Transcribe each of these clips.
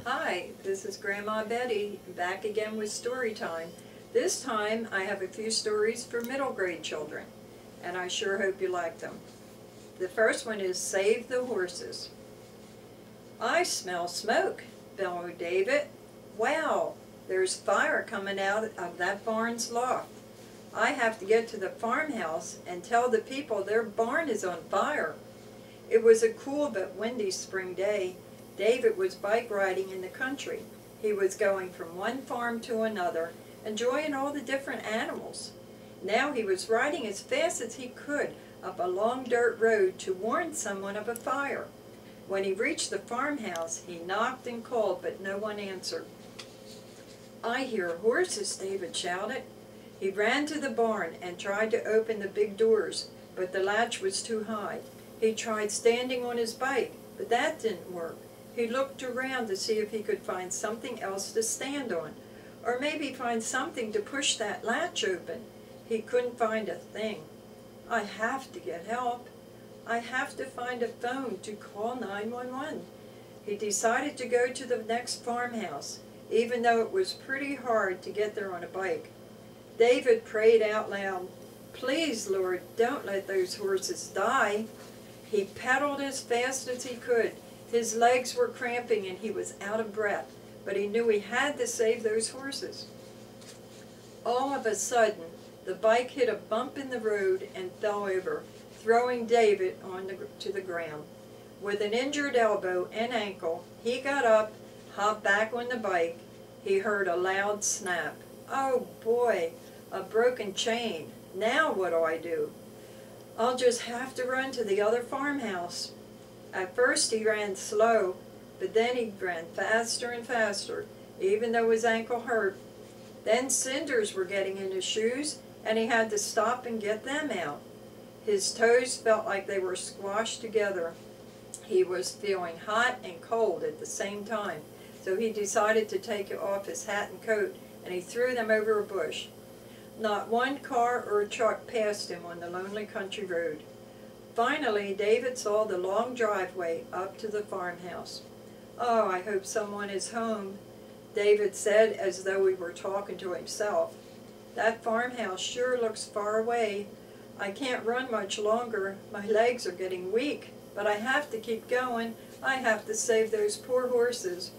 Hi, this is Grandma Betty, back again with story time. This time I have a few stories for middle grade children, and I sure hope you like them. The first one is Save the Horses. I smell smoke, bellowed David. Wow, there's fire coming out of that barn's loft. I have to get to the farmhouse and tell the people their barn is on fire. It was a cool but windy spring day. David was bike riding in the country. He was going from one farm to another, enjoying all the different animals. Now he was riding as fast as he could up a long dirt road to warn someone of a fire. When he reached the farmhouse, he knocked and called, but no one answered. "I hear horses," David shouted. He ran to the barn and tried to open the big doors, but the latch was too high. He tried standing on his bike, but that didn't work. He looked around to see if he could find something else to stand on, or maybe find something to push that latch open. He couldn't find a thing. "I have to get help. I have to find a phone to call 911. He decided to go to the next farmhouse, even though it was pretty hard to get there on a bike. David prayed out loud, "Please, Lord, don't let those horses die." He pedaled as fast as he could. His legs were cramping and he was out of breath, but he knew he had to save those horses. All of a sudden, the bike hit a bump in the road and fell over, throwing David to the ground. With an injured elbow and ankle, he got up, hopped back on the bike. He heard a loud snap. "Oh boy, a broken chain. Now what do I do? I'll just have to run to the other farmhouse." At first he ran slow, but then he ran faster and faster, even though his ankle hurt. Then cinders were getting in his shoes, and he had to stop and get them out. His toes felt like they were squashed together. He was feeling hot and cold at the same time, so he decided to take off his hat and coat, and he threw them over a bush. Not one car or truck passed him on the lonely country road. Finally, David saw the long driveway up to the farmhouse. "Oh, I hope someone is home," David said as though he were talking to himself. "That farmhouse sure looks far away. I can't run much longer. My legs are getting weak, but I have to keep going. I have to save those poor horses."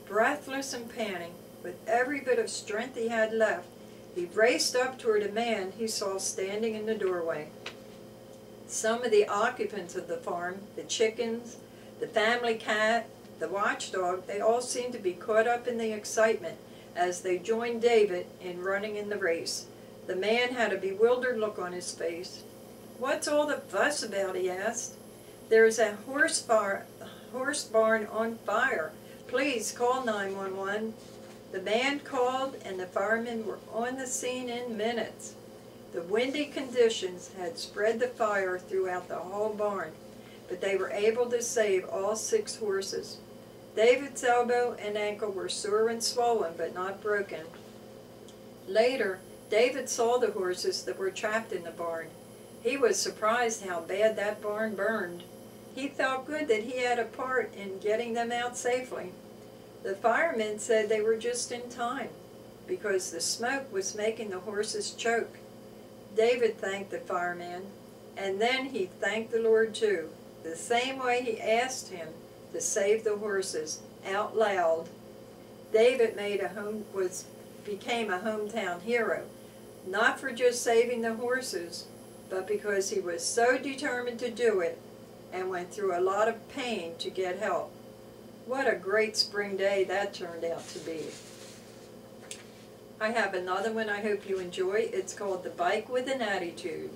Breathless and panting, with every bit of strength he had left, he raced up toward a man he saw standing in the doorway. Some of the occupants of the farm, the chickens, the family cat, the watchdog, they all seemed to be caught up in the excitement as they joined David in running in the race. The man had a bewildered look on his face. "What's all the fuss about?" he asked. "There's a horse barn on fire. Please call 911. The man called, and the firemen were on the scene in minutes. The windy conditions had spread the fire throughout the whole barn, but they were able to save all 6 horses. David's elbow and ankle were sore and swollen, but not broken. Later, David saw the horses that were trapped in the barn. He was surprised how bad that barn burned. He felt good that he had a part in getting them out safely. The firemen said they were just in time, because the smoke was making the horses choke. David thanked the fireman, and then he thanked the Lord too, the same way he asked him to save the horses, out loud. David became a hometown hero, not for just saving the horses, but because he was so determined to do it and went through a lot of pain to get help. What a great spring day that turned out to be. I have another one I hope you enjoy. It's called The Bike with an Attitude.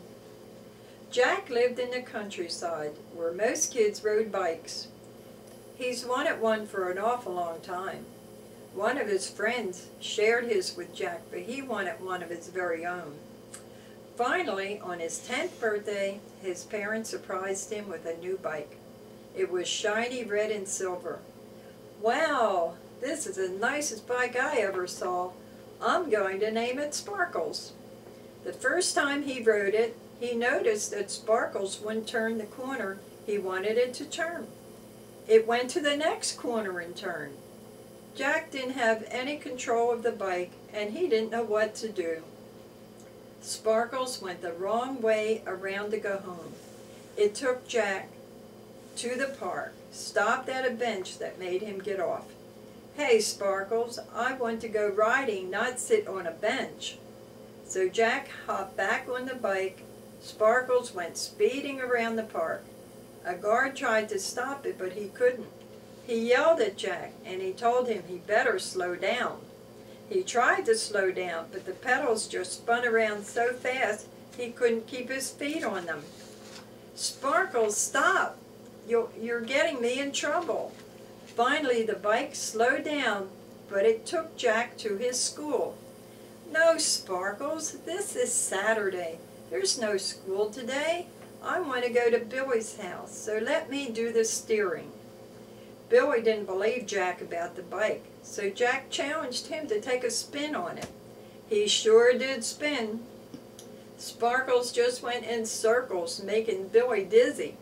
Jack lived in the countryside, where most kids rode bikes. He's wanted one for an awful long time. One of his friends shared his with Jack, but he wanted one of his very own. Finally, on his 10th birthday, his parents surprised him with a new bike. It was shiny red and silver. "Wow, this is the nicest bike I ever saw. I'm going to name it Sparkles." The first time he rode it, he noticed that Sparkles wouldn't turn the corner he wanted it to turn. It went to the next corner and turned. Jack didn't have any control of the bike, and he didn't know what to do. Sparkles went the wrong way around to go home. It took Jack to the park, stopped at a bench that made him get off. "Hey, Sparkles, I want to go riding, not sit on a bench." So Jack hopped back on the bike. Sparkles went speeding around the park. A guard tried to stop it, but he couldn't. He yelled at Jack, and he told him he better slow down. He tried to slow down, but the pedals just spun around so fast he couldn't keep his feet on them. "Sparkles, stop! You're getting me in trouble." Finally, the bike slowed down, but it took Jack to his school. "No, Sparkles, this is Saturday. There's no school today. I want to go to Billy's house, so let me do the steering." Billy didn't believe Jack about the bike, so Jack challenged him to take a spin on it. He sure did spin. Sparkles just went in circles, making Billy dizzy.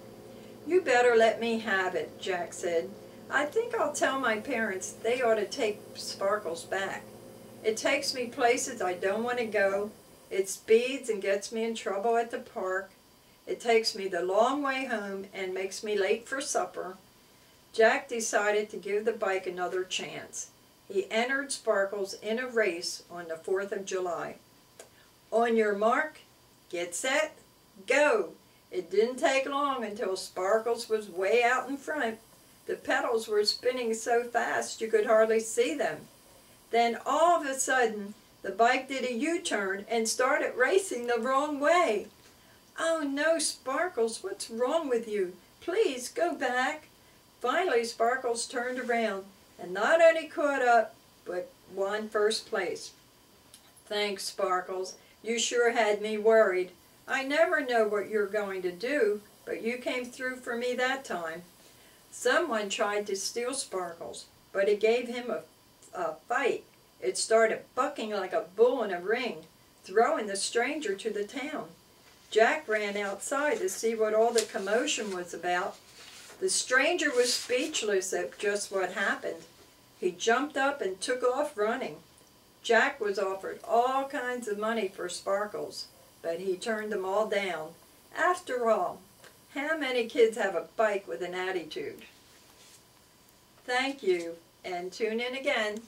"You better let me have it," Jack said. "I think I'll tell my parents they ought to take Sparkles back. It takes me places I don't want to go. It speeds and gets me in trouble at the park. It takes me the long way home and makes me late for supper." Jack decided to give the bike another chance. He entered Sparkles in a race on the 4th of July. "On your mark, get set, go!" It didn't take long until Sparkles was way out in front. The pedals were spinning so fast you could hardly see them. Then all of a sudden, the bike did a U-turn and started racing the wrong way. "Oh no, Sparkles, what's wrong with you? Please go back." Finally, Sparkles turned around and not only caught up, but won first place. "Thanks, Sparkles. You sure had me worried. I never know what you're going to do, but you came through for me that time." Someone tried to steal Sparkles, but it gave him a fight. It started bucking like a bull in a ring, throwing the stranger to the town. Jack ran outside to see what all the commotion was about. The stranger was speechless at just what happened. He jumped up and took off running. Jack was offered all kinds of money for Sparkles, but he turned them all down. After all, how many kids have a bike with an attitude? Thank you, and tune in again.